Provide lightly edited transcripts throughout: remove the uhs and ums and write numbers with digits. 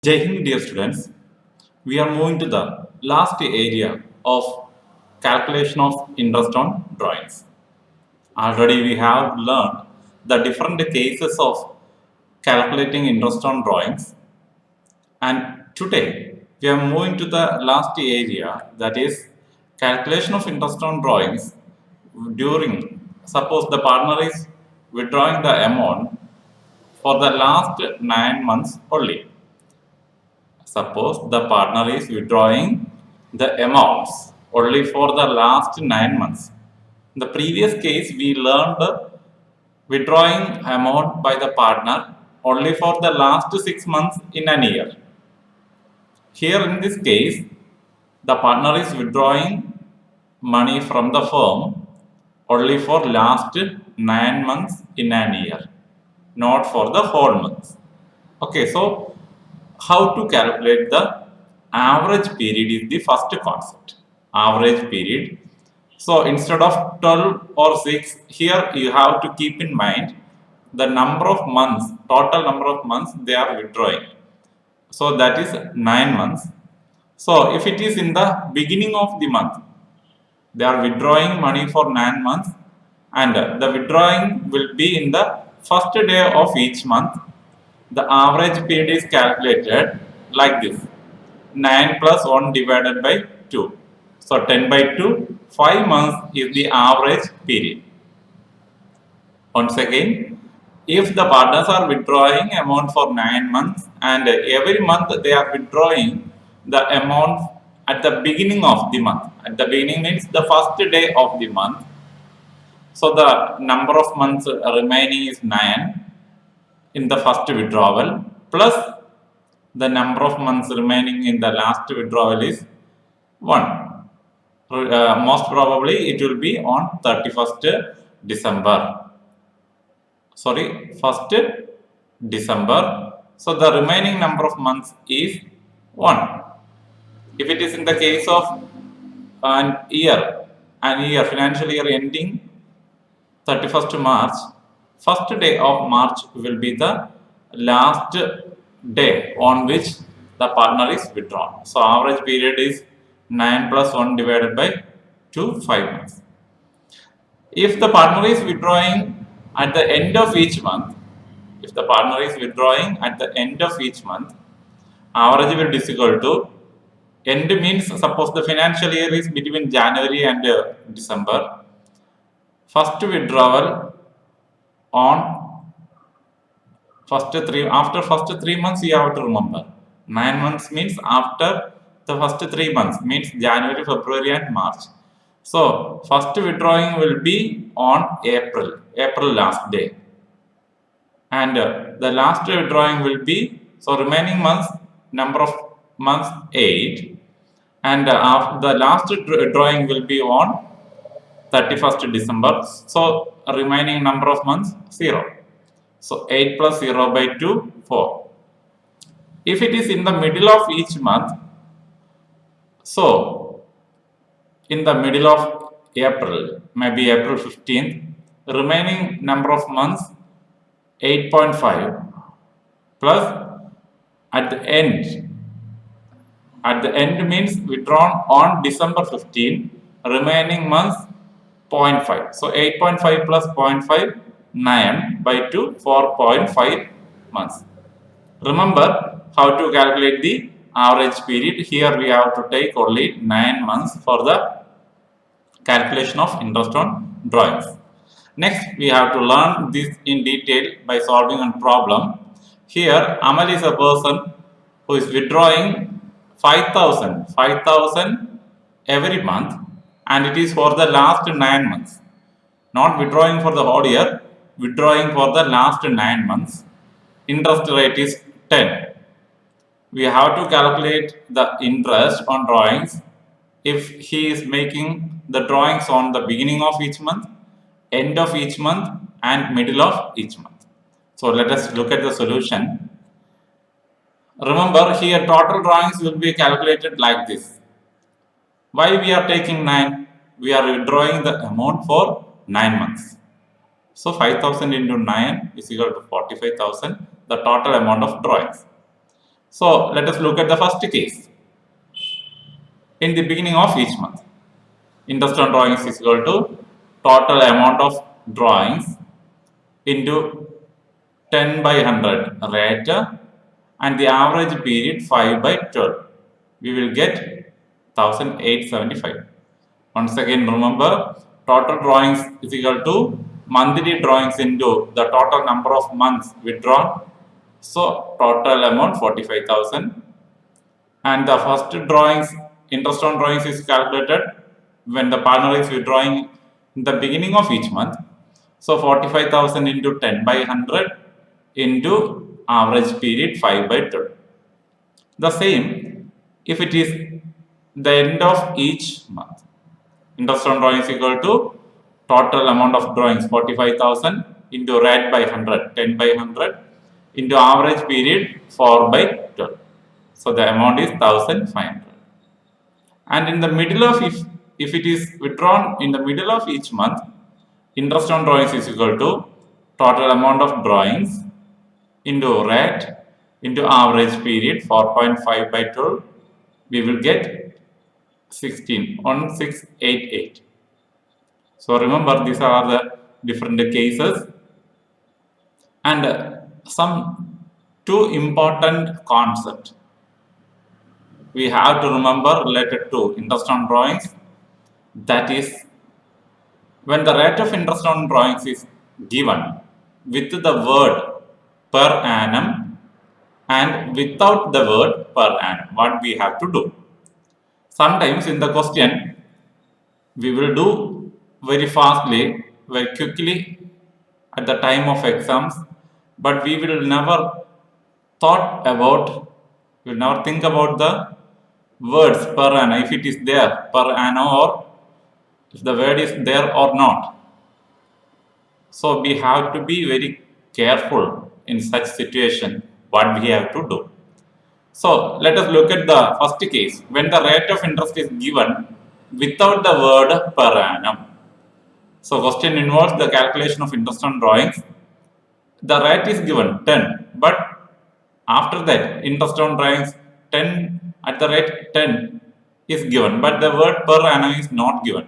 Jai Hind, dear students. We are moving to the last area of calculation of interest on drawings. Already we have learned the different cases of calculating interest on drawings, and today we are moving to the last area, that is calculation of interest on drawings during, suppose the partner is withdrawing the amount for the last 9 months only. Suppose the partner is withdrawing the amounts only for the last 9 months. In the previous case, we learned withdrawing amount by the partner only for the last 6 months in an year. Here in this case, the partner is withdrawing money from the firm only for last 9 months in an year, not for the whole months. Okay, so how to calculate the average period is the first concept. Average period. So instead of 12 or 6, here you have to keep in mind the number of months, total number of months they are withdrawing. So that is 9 months. So if it is in the beginning of the month, they are withdrawing money for 9 months, and the withdrawing will be in the first day of each month. The average period is calculated like this: 9 plus 1 divided by 2. So 10 by 2, 5 months is the average period. Once again, if the partners are withdrawing amount for 9 months and every month they are withdrawing the amount at the beginning of the month. At the beginning means the first day of the month. So the number of months remaining is 9 in the first withdrawal, plus the number of months remaining in the last withdrawal is 1. Most probably it will be on 31st December. Sorry, 1st December. So the remaining number of months is 1. If it is in the case of an year, financial year ending 31st March, first day of March will be the last day on which the partner is withdrawn. So average period is 9 plus 1 divided by 2, 5 months. If the partner is withdrawing at the end of each month, average will be equal to, end means suppose the financial year is between January and December. First withdrawal on after first 3 months, you have to remember 9 months means after the first 3 months, means January, February and March. So first withdrawing will be on April last day, and the last withdrawing will be, so remaining months, number of months 8, and after the last withdrawing will be on 31st December. So remaining number of months 0. So 8 plus 0 by 2, 4. If it is in the middle of each month, so in the middle of April, maybe April 15th, remaining number of months 8.5, plus at the end means withdrawn on December 15, remaining months 0.5. So 8.5 plus 0.5, 9 by 2, 4.5 months. Remember how to calculate the average period. Here we have to take only 9 months for the calculation of interest on drawings. Next, we have to learn this in detail by solving a problem. Here, Amal is a person who is withdrawing 5,000 every month, and it is for the last 9 months. Not withdrawing for the whole year, withdrawing for the last 9 months. Interest rate is 10. We have to calculate the interest on drawings if he is making the drawings on the beginning of each month, end of each month and middle of each month. So let us look at the solution. Remember, here total drawings will be calculated like this. Why we are taking 9? We are withdrawing the amount for 9 months. So 5,000 into 9 is equal to 45,000, the total amount of drawings. So let us look at the first case. In the beginning of each month, interest on drawings is equal to total amount of drawings into 10 by 100 rate and the average period 5 by 12. We will get 1875. Once again, remember, total drawings is equal to monthly drawings into the total number of months withdrawn. So total amount 45,000, and the first drawings, interest on drawings is calculated when the partner is withdrawing in the beginning of each month. So 45,000 into 10 by 100 into average period 5 by 12. The same if it is the end of each month. Interest on drawing is equal to total amount of drawings 45,000 into rate by 100, 10 by 100 into average period 4 by 12. So the amount is 1500. And in the middle of, if it is withdrawn in the middle of each month, interest on drawings is equal to total amount of drawings into rate into average period 4.5 by 12. We will get 16,1688. So remember, these are the different cases, and some two important concepts we have to remember related to interest on drawings. That is, when the rate of interest on drawings is given with the word per annum and without the word per annum, what we have to do? Sometimes in the question, we will do very fastly, very quickly at the time of exams, but we will never think about the words per annum, if it is there per annum or if the word is there or not. So we have to be very careful in such situation what we have to do. So let us look at the first case when the rate of interest is given without the word per annum. So question involves the calculation of interest on drawings. The rate is given 10, but after that interest on drawings 10 at the rate 10 is given, but the word per annum is not given.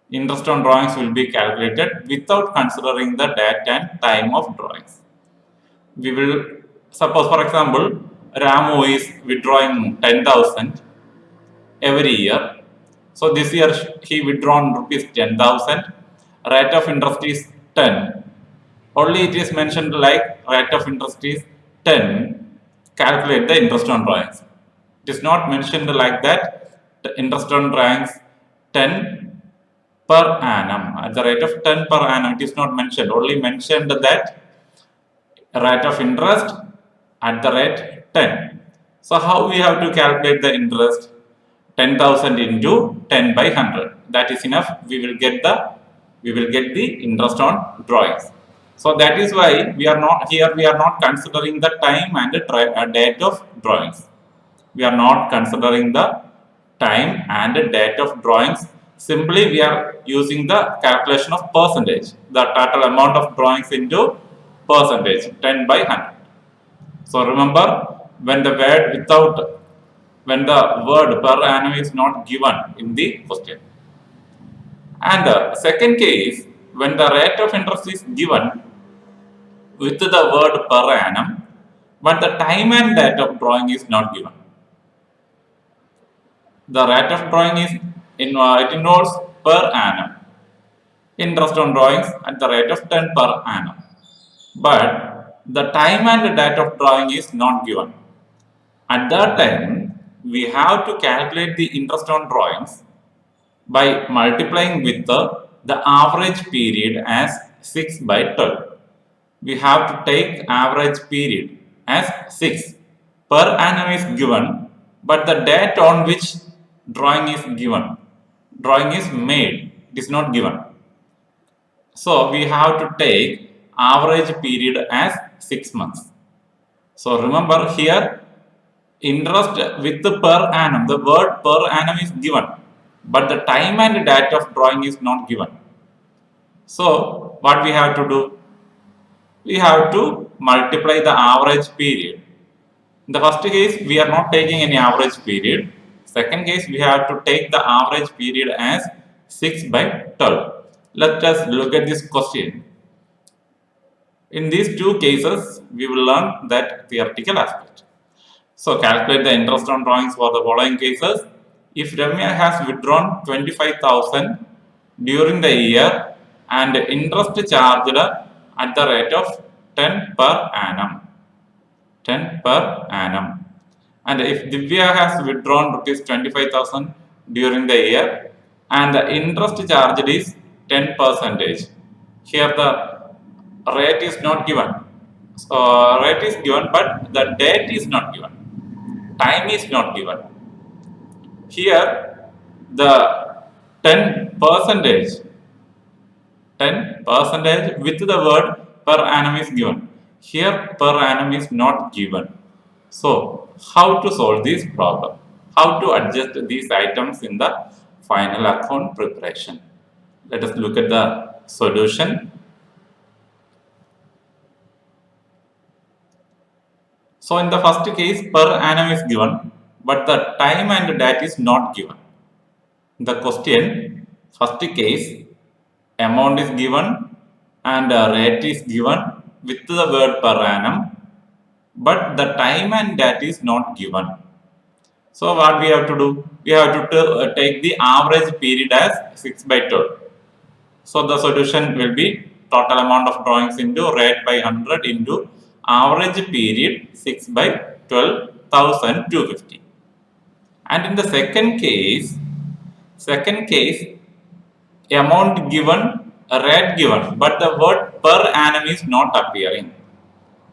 Interest on drawings will be calculated without considering the date and time of drawings. We will suppose, for example, Ramu is withdrawing 10,000 every year. So this year he withdrawn rupees 10,000. Rate of interest is 10. Only it is mentioned like rate of interest is 10. Calculate the interest on drawings. It is not mentioned like that. The interest on drawings 10 per annum. At the rate of 10 per annum, it is not mentioned. Only mentioned that rate of interest at the rate 10. So how we have to calculate the interest? 10,000 into 10 by 100. That is enough. We will get the interest on drawings. So that is why we are not considering the time and the date of drawings. We are not considering the time and the date of drawings. Simply we are using the calculation of percentage, the total amount of drawings into percentage, 10 by 100. So remember, when the word per annum is not given in the question. And the second case, when the rate of interest is given with the word per annum, but the time and date of drawing is not given. The rate of drawing is it involves per annum. Interest on drawings at the rate of 10 per annum. But the time and the date of drawing is not given. At that time, we have to calculate the interest on drawings by multiplying with the average period as 6 by 12. We have to take average period as 6. Per annum is given, but the date on which drawing is made, it is not given. So we have to take average period as 6 months. So remember here, interest with the per annum, the word per annum is given, but the time and date of drawing is not given. So what we have to do? We have to multiply the average period In the first case, we are not taking any average period. Second case, we have to take the average period as 6 by 12. Let us look at this question. In these two cases, we will learn that theoretical aspect. So calculate the interest on drawings for the following cases. If Ramya has withdrawn 25,000 during the year and interest charged at the rate of 10 per annum. 10 per annum. And if Divya has withdrawn rupees 25,000 during the year and the interest charged is 10 percentage. Here the rate is not given. So rate is given but the date is not given. Time is not given. Here the 10 percentage with the word per annum is given. Here per annum is not given. So how to solve this problem? How to adjust these items in the final account preparation? Let us look at the solution. So in the first case per annum is given but the time and date is not given. The question, first case, amount is given and rate is given with the word per annum, but the time and date is not given. So what we have to do? We have to take the average period as 6 by 12. So the solution will be total amount of drawings into rate by 100 into average period 6 by 12,250. And in the second case, amount given, rate given, but the word per annum is not appearing.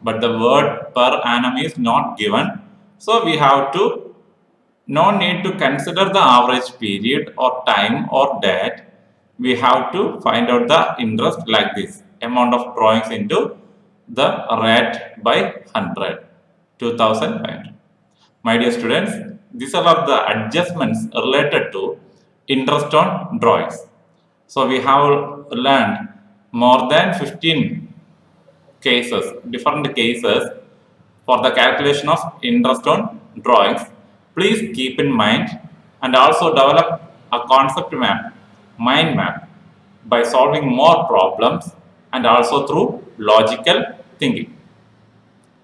But the word per annum is not given. So we have to, no need to consider the average period or time or date. We have to find out the interest like this. Amount of drawings into the rate by 100, 2500. My dear students, these are all the adjustments related to interest on drawings. So we have learned more than 15 cases, different cases for the calculation of interest on drawings. Please keep in mind and also develop a concept map, mind map, by solving more problems and also through logical thinking.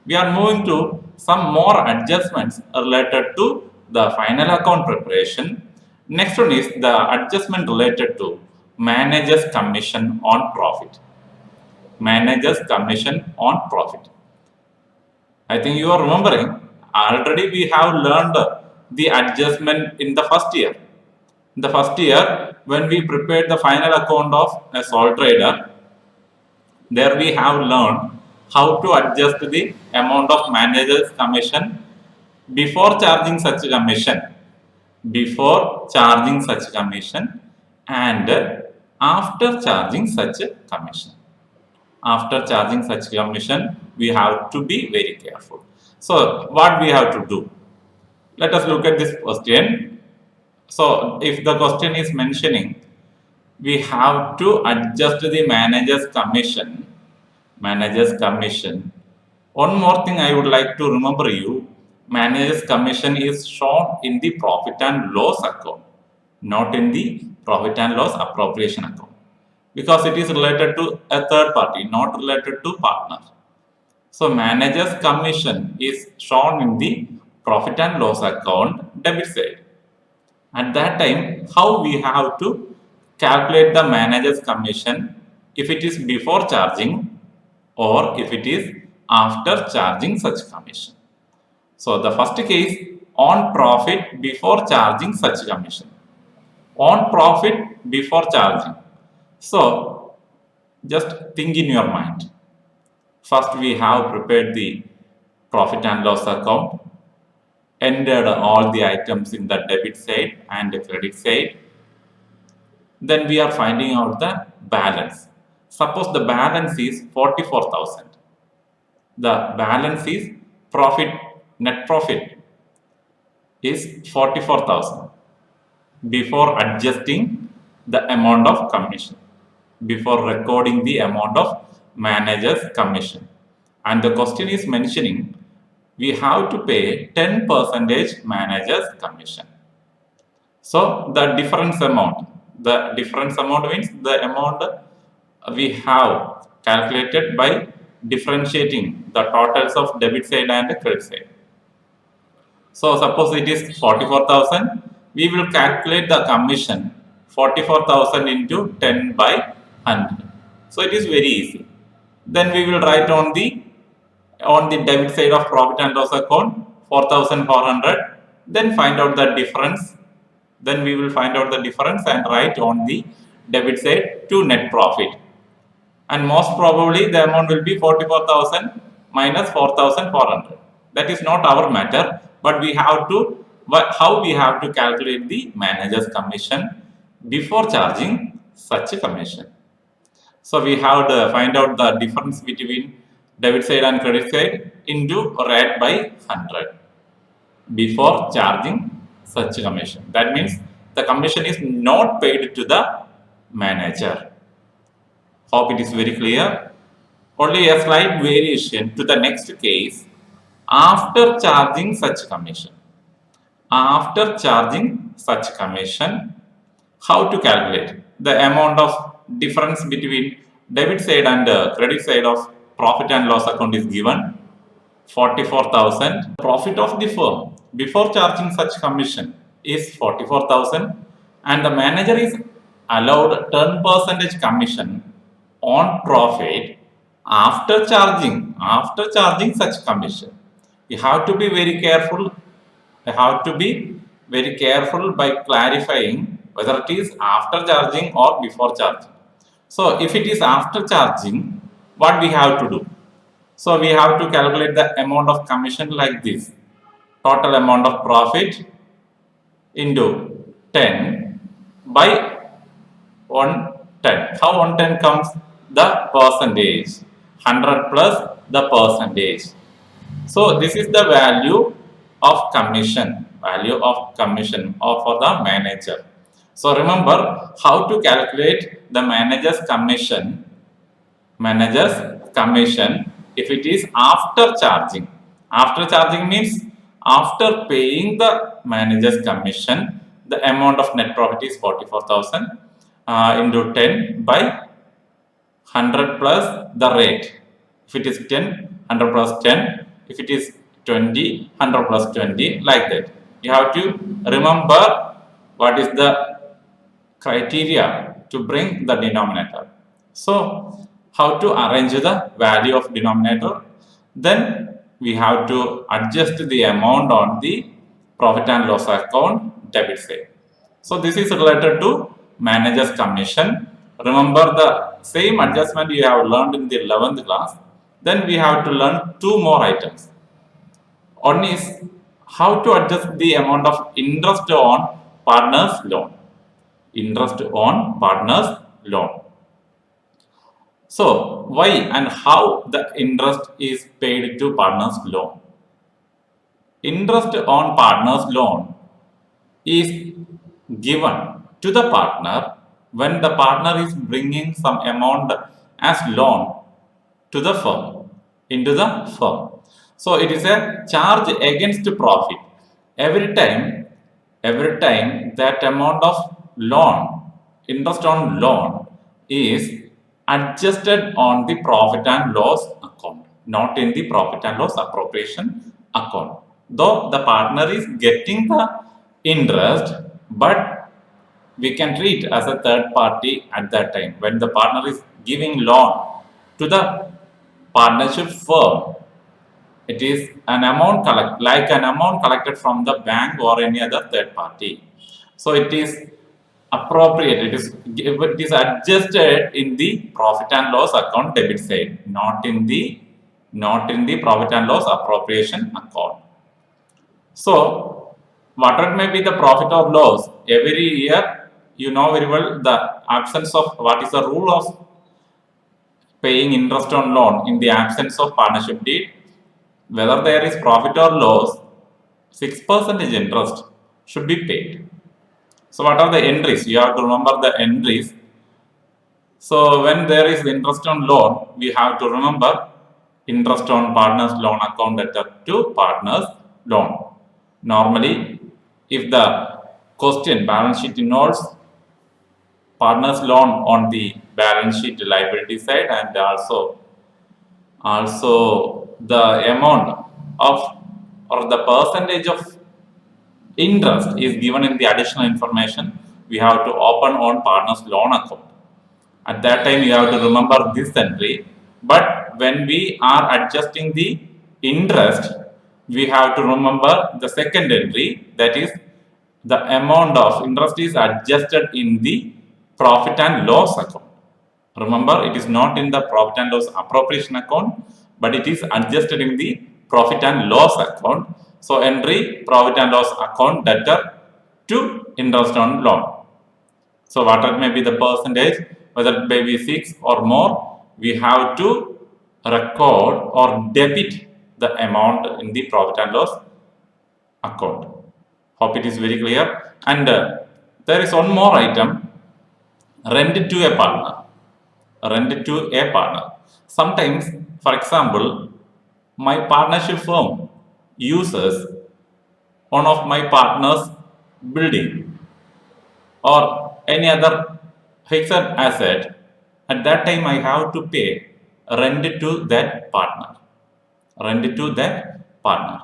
We are moving to some more adjustments related to the final account preparation. Next one is the adjustment related to manager's commission on profit. Manager's commission on profit. I think you are remembering, already we have learned the adjustment in the first year. In the first year, when we prepared the final account of a sole trader, there we have learned how to adjust the amount of manager's commission before charging such commission, and after charging such commission. After charging such commission, we have to be very careful. So what we have to do? Let us look at this question. So if the question is mentioning, we have to adjust the manager's commission. One more thing I would like to remember you, manager's commission is shown in the profit and loss account, not in the profit and loss appropriation account, because it is related to a third party, not related to partner. So manager's commission is shown in the profit and loss account debit side. At that time, how we have to calculate the manager's commission, if it is before charging or if it is after charging such commission. So the first case, on profit before charging such commission. On profit before charging. So just think in your mind. First we have prepared the profit and loss account, entered all the items in the debit side and the credit side. Then we are finding out the balance. Suppose the balance is 44,000. The balance is profit, net profit is 44,000 before adjusting the amount of commission, before recording the amount of manager's commission. And the question is mentioning we have to pay 10% manager's commission. So the difference amount means the amount we have calculated by differentiating the totals of debit side and credit side. So suppose it is 44,000, we will calculate the commission 44,000 into 10 by 100. So it is very easy. Then we will write on the debit side of profit and loss account 4,400. Then find out the difference. Then we will find out the difference and write on the debit side to net profit. And most probably the amount will be 44,000 minus 4,400. That is not our matter, but how we have to calculate the manager's commission before charging such a commission. So we have to find out the difference between debit side and credit side into rate by 100 before charging such a commission. That means the commission is not paid to the manager. Hope it is very clear. Only a slight variation to the next case. After charging such commission, how to calculate the amount of difference between debit side and credit side of profit and loss account is given 44,000. Profit of the firm before charging such commission is 44,000 and the manager is allowed 10% commission on profit after charging such commission. You have to be very careful. By clarifying whether it is after charging or before charging. So if it is after charging, what we have to do? So we have to calculate the amount of commission like this. Total amount of profit into 10 by 110. How 110 comes? The percentage. 100 plus the percentage. So this is the value of commission for the manager. So remember how to calculate the manager's commission if it is after charging. After charging means after paying the manager's commission, the amount of net profit is 44,000 into 10 by 100 plus the rate. If it is 10, 100 plus 10. If it is 20, 100 plus 20, like that. You have to remember what is the criteria to bring the denominator. So how to arrange the value of denominator? Then we have to adjust the amount on the profit and loss account debit side. So this is related to manager's commission. Remember the same adjustment you have learned in the 11th class. Then we have to learn two more items. One is how to adjust the amount of interest on partner's loan. So why and how the interest is paid to partner's loan? Interest on partner's loan is given to the partner when the partner is bringing some amount as loan to the firm, into the firm. So it is a charge against profit. Every time that amount of loan, interest on loan, is adjusted on the profit and loss account, not in the profit and loss appropriation account. Though the partner is getting the interest, but we can treat as a third party at that time. When the partner is giving loan to the partnership firm, it is an amount collected from the bank or any other third party. So it is appropriate. It is adjusted in the profit and loss account debit side, not in the profit and loss appropriation account. So whatever may be the profit or loss, every year you know very well the absence of what is the rule of paying interest on loan in the absence of partnership deed. Whether there is profit or loss, 6% interest should be paid. So what are the entries? You have to remember the entries. So when there is interest on loan, we have to remember interest on partner's loan account debtor to partner's loan. Normally, if the question balance sheet involves partner's loan on the balance sheet liability side and also the amount of or the percentage of interest is given in the additional information, we have to open on partner's loan account. At that time, you have to remember this entry. But when we are adjusting the interest, we have to remember the second entry, that is the amount of interest is adjusted in the profit and loss account. Remember, it is not in the profit and loss appropriation account, but it is adjusted in the profit and loss account. So entry profit and loss account debtor to interest on loan. So whatever may be the percentage, whether it may be 6 or more, we have to record or debit the amount in the profit and loss account. Hope it is very clear. And there is one more item, rent to a partner. Rent to a partner. Sometimes, for example, my partnership firm uses one of my partner's building or any other fixed asset. At that time, I have to pay rent to that partner. Rent to that partner.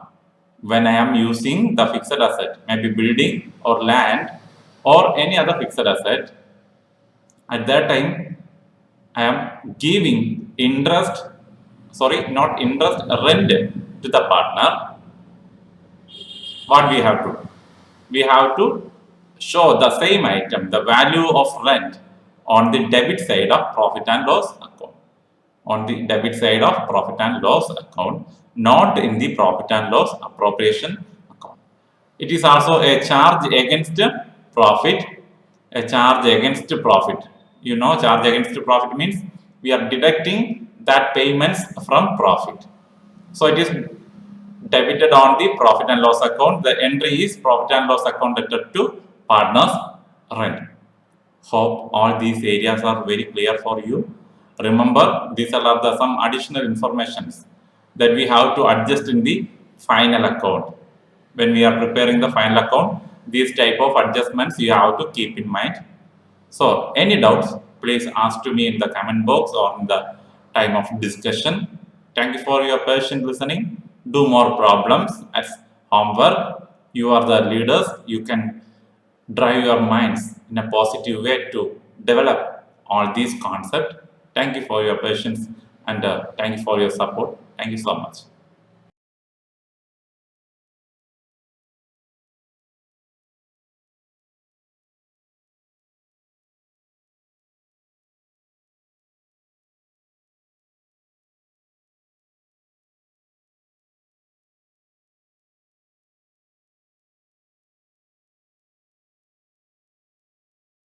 When I am using the fixed asset, maybe building or land or any other fixed asset, at that time, I am giving interest, sorry, not interest, rent to the partner. What we have to? We have to show the same item, the value of rent, on the debit side of profit and loss account. On the debit side of profit and loss account, not in the profit and loss appropriation account. It is also a charge against profit. A charge against profit. You know, charge against profit means we are deducting that payments from profit. So it is debited on the profit and loss account. The entry is profit and loss account debtor to partner's rent. Hope all these areas are very clear for you. Remember, these are some additional informations that we have to adjust in the final account. When we are preparing the final account, these type of adjustments you have to keep in mind. So, any doubts, please ask to me in the comment box or in the time of discussion. Thank you for your patient listening. Do more problems as homework. You are the leaders. You can drive your minds in a positive way to develop all these concepts. Thank you for your patience and thank you for your support. Thank you so much.